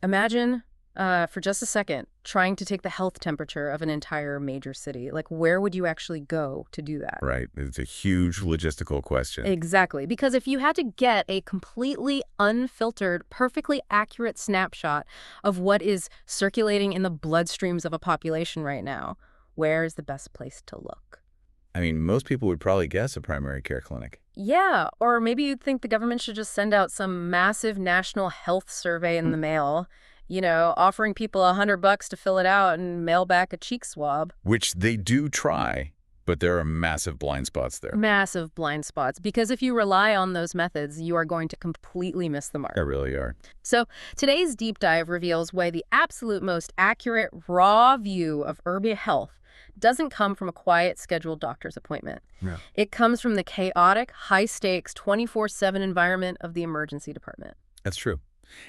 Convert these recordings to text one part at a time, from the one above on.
Imagine, for just a second, trying to take the health temperature of an entire major city. Like, where would you actually go to do that? Right. It's a huge logistical question. Exactly. Because if you had to get a completely unfiltered, perfectly accurate snapshot of what is circulating in the bloodstreams of a population right now, where is the best place to look? I mean, most people would probably guess a primary care clinic. Yeah, or maybe you'd think the government should just send out some massive national health survey in the mail, offering people $100 to fill it out and mail back a cheek swab. Which they do try, but there are massive blind spots there. Massive blind spots, because if you rely on those methods, you are going to completely miss the mark. They really are. So today's deep dive reveals why the absolute most accurate, raw view of urban health doesn't come from a quiet, scheduled doctor's appointment. Yeah. It comes from the chaotic, high-stakes, 24/7 environment of the emergency department. That's true.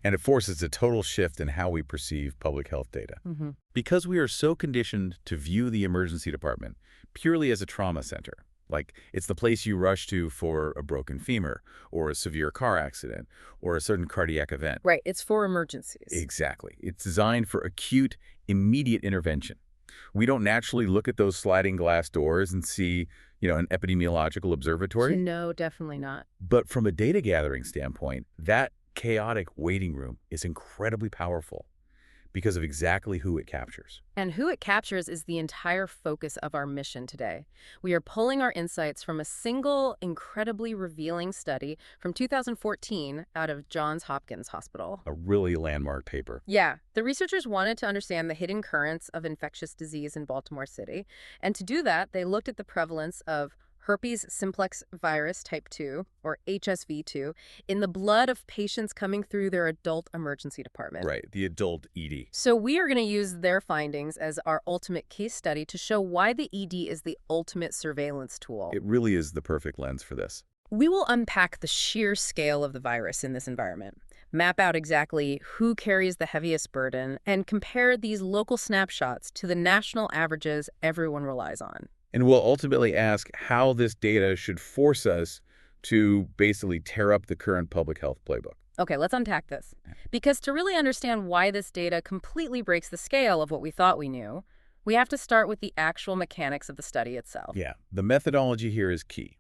And it forces a total shift in how we perceive public health data. Mm-hmm. Because we are so conditioned to view the emergency department purely as a trauma center, like it's the place you rush to for a broken femur or a severe car accident or a sudden cardiac event. Right, it's for emergencies. Exactly. It's designed for acute, immediate intervention. We don't naturally look at those sliding glass doors and see, an epidemiological observatory. No, definitely not. But from a data gathering standpoint, that chaotic waiting room is incredibly powerful because of exactly who it captures. And who it captures is the entire focus of our mission today. We are pulling our insights from a single, incredibly revealing study from 2014 out of Johns Hopkins Hospital. A really landmark paper. Yeah, the researchers wanted to understand the hidden currents of infectious disease in Baltimore City. And to do that, they looked at the prevalence of herpes simplex virus type 2, or HSV2, in the blood of patients coming through their adult emergency department. Right, the adult ED. So we are going to use their findings as our ultimate case study to show why the ED is the ultimate surveillance tool. It really is the perfect lens for this. We will unpack the sheer scale of the virus in this environment, map out exactly who carries the heaviest burden, and compare these local snapshots to the national averages everyone relies on. And we'll ultimately ask how this data should force us to basically tear up the current public health playbook. Okay, let's unpack this. Because to really understand why this data completely breaks the scale of what we thought we knew, we have to start with the actual mechanics of the study itself. Yeah, the methodology here is key.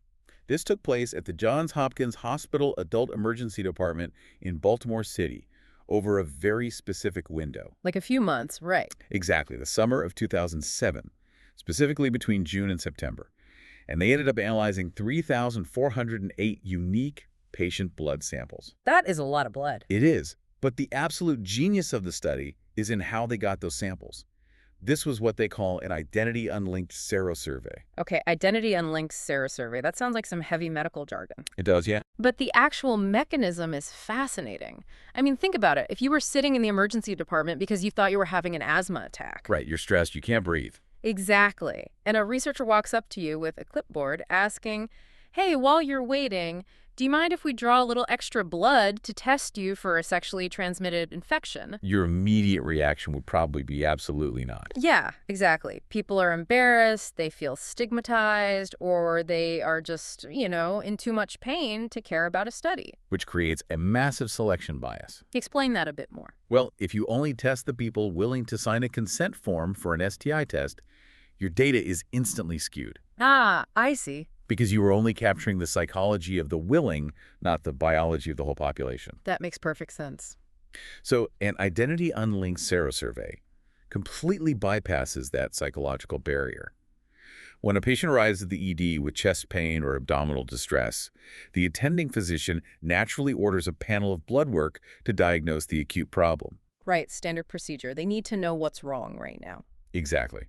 This took place at the Johns Hopkins Hospital Adult Emergency Department in Baltimore City over a very specific window. Like a few months, right. Exactly, the summer of 2007. Specifically between June and September. And they ended up analyzing 3,408 unique patient blood samples. That is a lot of blood. It is, but the absolute genius of the study is in how they got those samples. This was what they call an identity-unlinked serosurvey. Okay, identity unlinked serosurvey. That sounds like some heavy medical jargon. It does, yeah? But the actual mechanism is fascinating. I mean, think about it. If you were sitting in the emergency department because you thought you were having an asthma attack. Right, you're stressed, you can't breathe. Exactly. And a researcher walks up to you with a clipboard asking, hey, while you're waiting, do you mind if we draw a little extra blood to test you for a sexually transmitted infection? Your immediate reaction would probably be absolutely not. Yeah, exactly. People are embarrassed, they feel stigmatized, or they are just, in too much pain to care about a study. Which creates a massive selection bias. Explain that a bit more. Well, if you only test the people willing to sign a consent form for an STI test, your data is instantly skewed. Ah, I see. Because you were only capturing the psychology of the willing, not the biology of the whole population. That makes perfect sense. So an identity unlinked serosurvey completely bypasses that psychological barrier. When a patient arrives at the ED with chest pain or abdominal distress, the attending physician naturally orders a panel of blood work to diagnose the acute problem. Right, standard procedure. They need to know what's wrong right now. Exactly.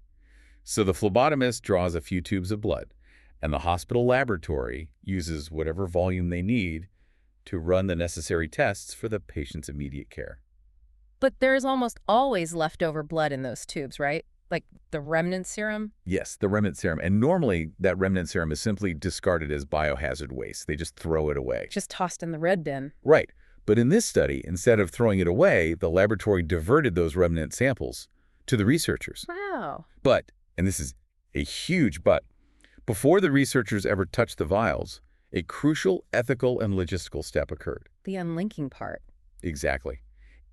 So the phlebotomist draws a few tubes of blood, and the hospital laboratory uses whatever volume they need to run the necessary tests for the patient's immediate care. But there's almost always leftover blood in those tubes, right? Like the remnant serum? Yes, the remnant serum. And normally that remnant serum is simply discarded as biohazard waste. They just throw it away. Just tossed in the red bin. Right. But in this study, instead of throwing it away, the laboratory diverted those remnant samples to the researchers. Wow. But, and this is a huge but, before the researchers ever touched the vials, a crucial ethical and logistical step occurred. The unlinking part. Exactly.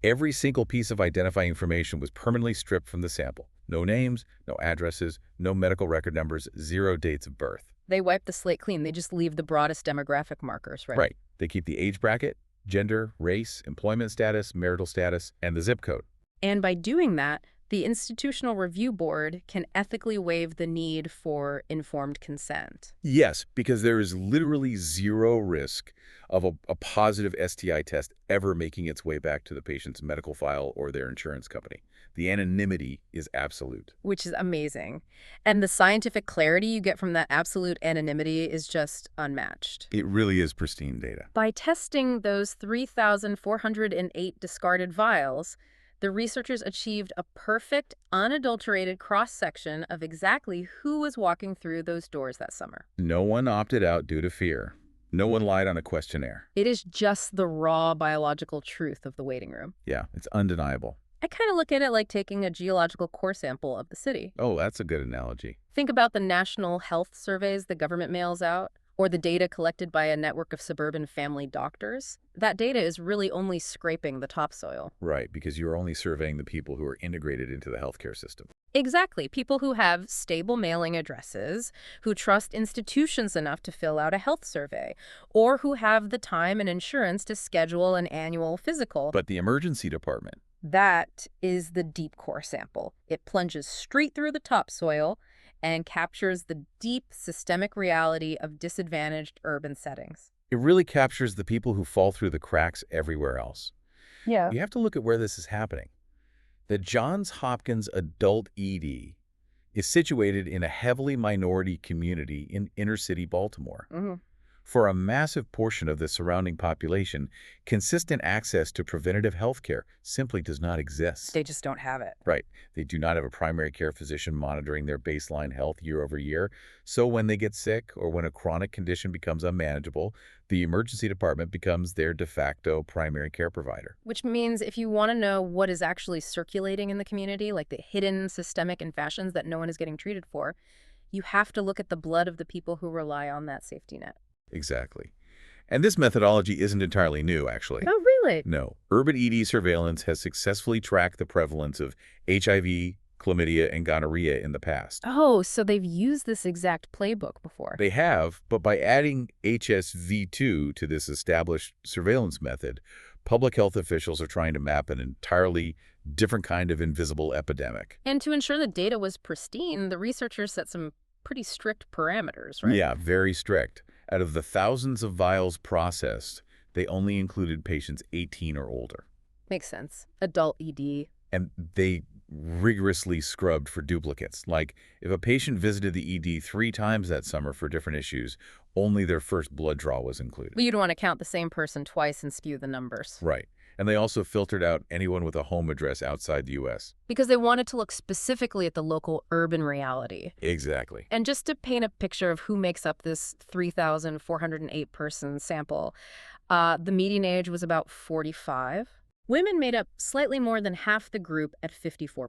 Every single piece of identifying information was permanently stripped from the sample. No names, no addresses, no medical record numbers, zero dates of birth. They wipe the slate clean. They just leave the broadest demographic markers, right? Right. They keep the age bracket, gender, race, employment status, marital status, and the zip code. And by doing that, the Institutional Review Board can ethically waive the need for informed consent. Yes, because there is literally zero risk of a positive STI test ever making its way back to the patient's medical file or their insurance company. The anonymity is absolute. Which is amazing. And the scientific clarity you get from that absolute anonymity is just unmatched. It really is pristine data. By testing those 3,408 discarded vials, the researchers achieved a perfect, unadulterated cross-section of exactly who was walking through those doors that summer. No one opted out due to fear. No one lied on a questionnaire. It is just the raw biological truth of the waiting room. Yeah, it's undeniable. I kind of look at it like taking a geological core sample of the city. Oh, that's a good analogy. Think about the national health surveys the government mails out, or the data collected by a network of suburban family doctors. That data is really only scraping the topsoil. Right, because you're only surveying the people who are integrated into the healthcare system. Exactly. People who have stable mailing addresses, who trust institutions enough to fill out a health survey, or who have the time and insurance to schedule an annual physical. But the emergency department, That is the deep core sample. It plunges straight through the topsoil and captures the deep systemic reality of disadvantaged urban settings. it really captures the people who fall through the cracks everywhere else. Yeah. You have to look at where this is happening. The Johns Hopkins Adult ED is situated in a heavily minority community in inner-city Baltimore. For a massive portion of the surrounding population, consistent access to preventative health care simply does not exist. They just don't have it. Right. They do not have a primary care physician monitoring their baseline health year over year. So when they get sick or when a chronic condition becomes unmanageable, the emergency department becomes their de facto primary care provider. Which means if you want to know what is actually circulating in the community, like the hidden systemic infections that no one is getting treated for, you have to look at the blood of the people who rely on that safety net. Exactly. And this methodology isn't entirely new, actually. Oh, really? No. Urban ED surveillance has successfully tracked the prevalence of HIV, chlamydia, and gonorrhea in the past. Oh, so they've used this exact playbook before. They have, but by adding HSV2 to this established surveillance method, public health officials are trying to map an entirely different kind of invisible epidemic. And to ensure the data was pristine, the researchers set some pretty strict parameters, right? Yeah, very strict. Out of the thousands of vials processed, they only included patients 18 or older. Makes sense. Adult ED. And they rigorously scrubbed for duplicates. Like, if a patient visited the ED 3 times that summer for different issues, only their first blood draw was included. But you don't want to count the same person twice and skew the numbers. Right. And they also filtered out anyone with a home address outside the U.S. Because they wanted to look specifically at the local urban reality. Exactly. And just to paint a picture of who makes up this 3,408 person sample, the median age was about 45. Women made up slightly more than half the group at 54%.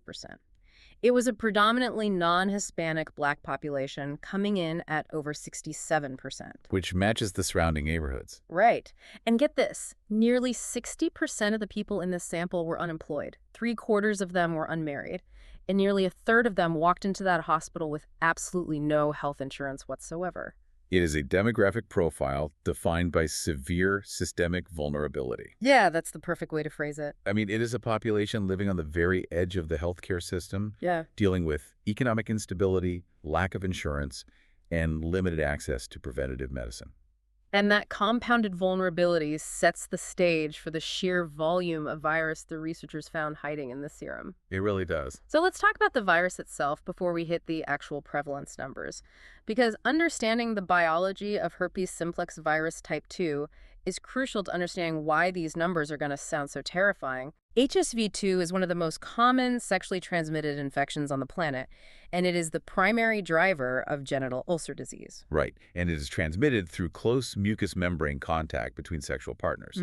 It was a predominantly non-Hispanic Black population coming in at over 67%. Which matches the surrounding neighborhoods. Right. And get this, nearly 60% of the people in this sample were unemployed. 3/4 of them were unmarried. And nearly a third of them walked into that hospital with absolutely no health insurance whatsoever. It is a demographic profile defined by severe systemic vulnerability. Yeah, that's the perfect way to phrase it. I mean, it is a population living on the very edge of the healthcare system, Yeah. dealing with economic instability, lack of insurance, and limited access to preventative medicine. And that compounded vulnerability sets the stage for the sheer volume of virus the researchers found hiding in the serum. It really does. So let's talk about the virus itself before we hit the actual prevalence numbers. Because understanding the biology of herpes simplex virus type 2 is crucial to understanding why these numbers are going to sound so terrifying. HSV2 is one of the most common sexually transmitted infections on the planet, and it is the primary driver of genital ulcer disease. Right. And it is transmitted through close mucous membrane contact between sexual partners.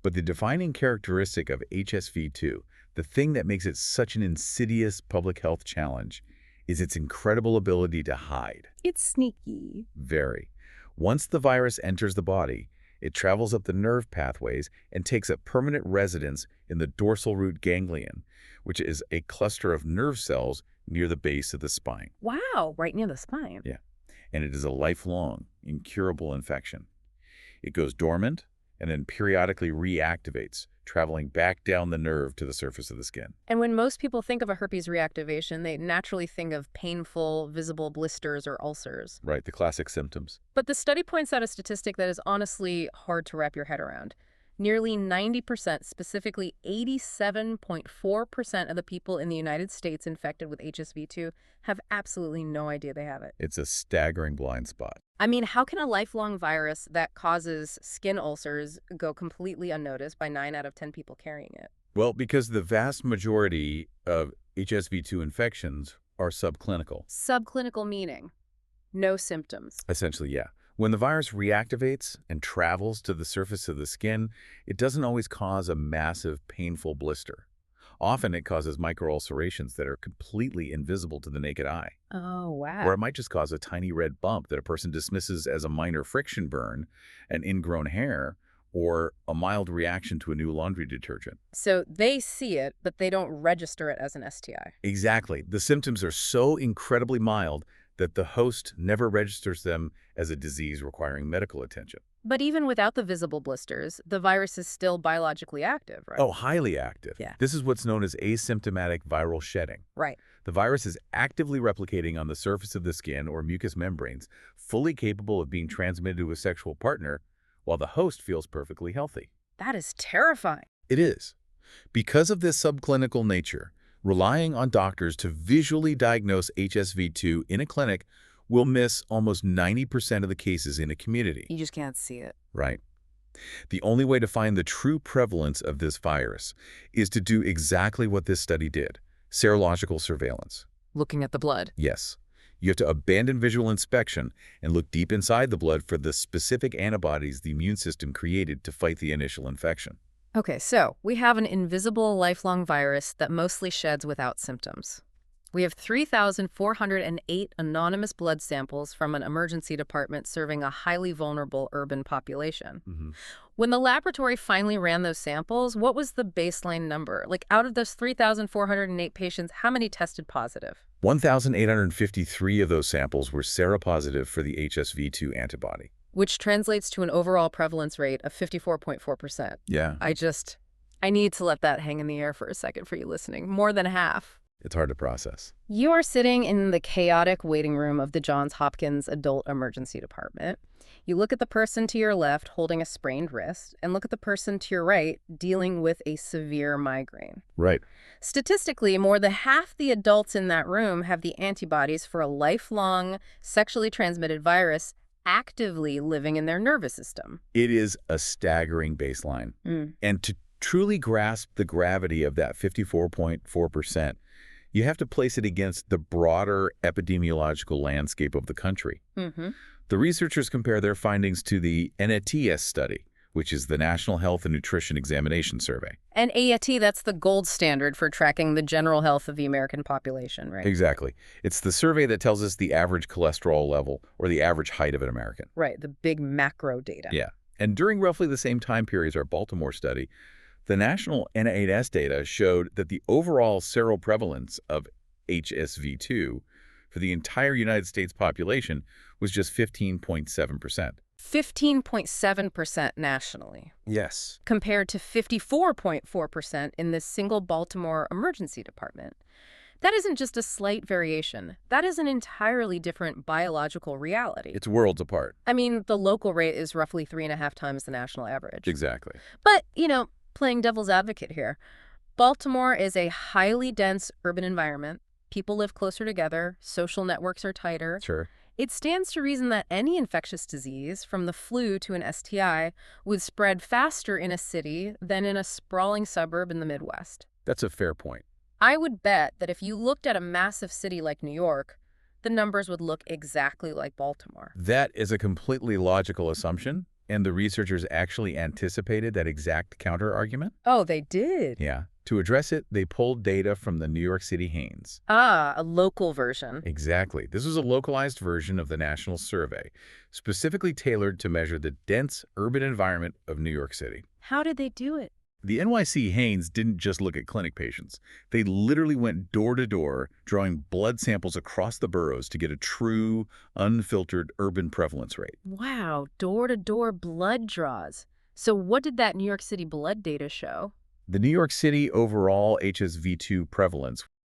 But the defining characteristic of HSV2, the thing that makes it such an insidious public health challenge, is its incredible ability to hide. It's sneaky. Very. Once the virus enters the body, It travels up the nerve pathways and takes up permanent residence in the dorsal root ganglion, which is a cluster of nerve cells near the base of the spine. Wow, right near the spine. Yeah, and it is a lifelong, incurable infection. It goes dormant and then periodically reactivates, traveling back down the nerve to the surface of the skin. And when most people think of a herpes reactivation, they naturally think of painful, visible blisters or ulcers. Right, the classic symptoms. But the study points out a statistic that is honestly hard to wrap your head around. Nearly 90%, specifically 87.4% of the people in the United States infected with HSV-2 have absolutely no idea they have it. It's a staggering blind spot. I mean, how can a lifelong virus that causes skin ulcers go completely unnoticed by 9 out of 10 people carrying it? Well, because the vast majority of HSV-2 infections are subclinical. Subclinical meaning no symptoms. Essentially, yeah. When the virus reactivates and travels to the surface of the skin, it doesn't always cause a massive, painful blister. Often it causes microulcerations that are completely invisible to the naked eye. Oh, wow. Or it might just cause a tiny red bump that a person dismisses as a minor friction burn, an ingrown hair, or a mild reaction to a new laundry detergent. So they see it, but they don't register it as an STI. Exactly. The symptoms are so incredibly mild that the host never registers them as a disease requiring medical attention. But even without the visible blisters, the virus is still biologically active, right? Oh, highly active. Yeah. This is what's known as asymptomatic viral shedding. Right. The virus is actively replicating on the surface of the skin or mucous membranes, fully capable of being transmitted to a sexual partner, while the host feels perfectly healthy. That is terrifying. It is. Because of this subclinical nature, relying on doctors to visually diagnose HSV-2 in a clinic will miss almost 90% of the cases in a community. You just can't see it. Right. The only way to find the true prevalence of this virus is to do exactly what this study did: serological surveillance. Looking at the blood. Yes. You have to abandon visual inspection and look deep inside the blood for the specific antibodies the immune system created to fight the initial infection. Okay, so we have an invisible lifelong virus that mostly sheds without symptoms. We have 3,408 anonymous blood samples from an emergency department serving a highly vulnerable urban population. When the laboratory finally ran those samples, what was the baseline number? Like, out of those 3,408 patients, how many tested positive? 1,853 of those samples were seropositive for the HSV-2 antibody. Which translates to an overall prevalence rate of 54.4%. Yeah. I need to let that hang in the air for a second for you listening. More than half. It's hard to process. You are sitting in the chaotic waiting room of the Johns Hopkins Adult Emergency Department. You look at the person to your left holding a sprained wrist and look at the person to your right dealing with a severe migraine. Right. Statistically, more than half the adults in that room have the antibodies for a lifelong sexually transmitted virus actively living in their nervous system. It is a staggering baseline. And to truly grasp the gravity of that 54.4%, you have to place it against the broader epidemiological landscape of the country. The researchers compare their findings to the NATS study, which is the National Health and Nutrition Examination Survey. And AAT, that's the gold standard for tracking the general health of the American population, right? Exactly. It's the survey that tells us the average cholesterol level or the average height of an American. Right, the big macro data. Yeah. And during roughly the same time period as our Baltimore study, the national NAS data showed that the overall seroprevalence of HSV-2 for the entire United States population was just 15.7%. 15.7% nationally. Yes. Compared to 54.4% in this single Baltimore emergency department. That isn't just a slight variation. That is an entirely different biological reality. It's worlds apart. I mean, the local rate is roughly 3.5 times the national average. Exactly. But, playing devil's advocate here, Baltimore is a highly dense urban environment. People live closer together. Social networks are tighter. Sure. It stands to reason that any infectious disease, from the flu to an STI, would spread faster in a city than in a sprawling suburb in the Midwest. That's a fair point. I would bet that if you looked at a massive city like New York, the numbers would look exactly like Baltimore. That is a completely logical assumption, and the researchers actually anticipated that exact counter-argument. Oh, they did? Yeah. To address it, they pulled data from the New York City Haines. Ah, a local version. Exactly. This was a localized version of the national survey, specifically tailored to measure the dense urban environment of New York City. How did they do it? The NYC Haines didn't just look at clinic patients. They literally went door to door, drawing blood samples across the boroughs to get a true, unfiltered urban prevalence rate. Wow, door-to-door blood draws. So what did that New York City blood data show? The New York City overall HSV2 prevalence